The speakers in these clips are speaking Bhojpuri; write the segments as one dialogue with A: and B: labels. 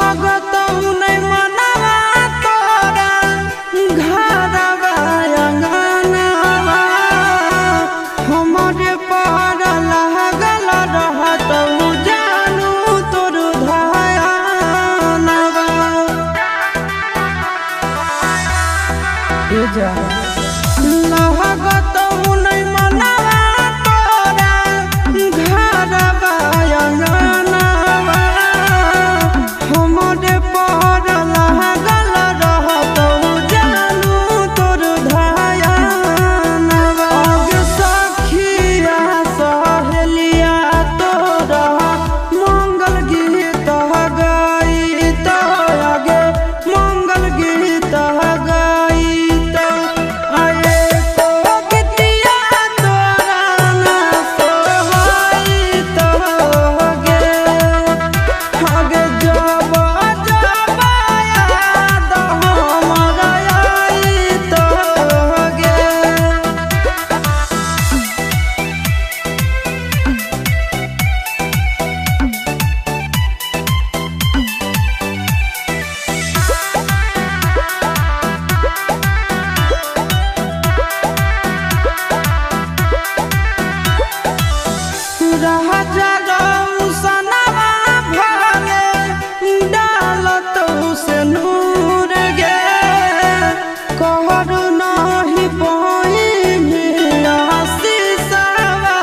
A: लहगत नहीं मनवा तोरा घरवा अंगनवा हमारे पर लागल रहत जानू तोर धयानवा लहगत नहीं मनवा तोरा घरवा अंगनवा हमारे पर लागल रहत जानू तोर धयानवा सखिया सहेलिया तोरा मंगल गीत गईत आगे मंगल गीत गईत आए तो गीतिया तोरा ना सोहईत गे आगे जब जब याद हमरा आईत गे। राजा रौसनवा भले डालत से नूर गे कहर नहीं पाई आशीषवा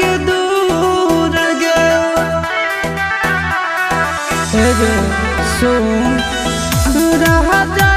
A: के दूर गे सुन राजा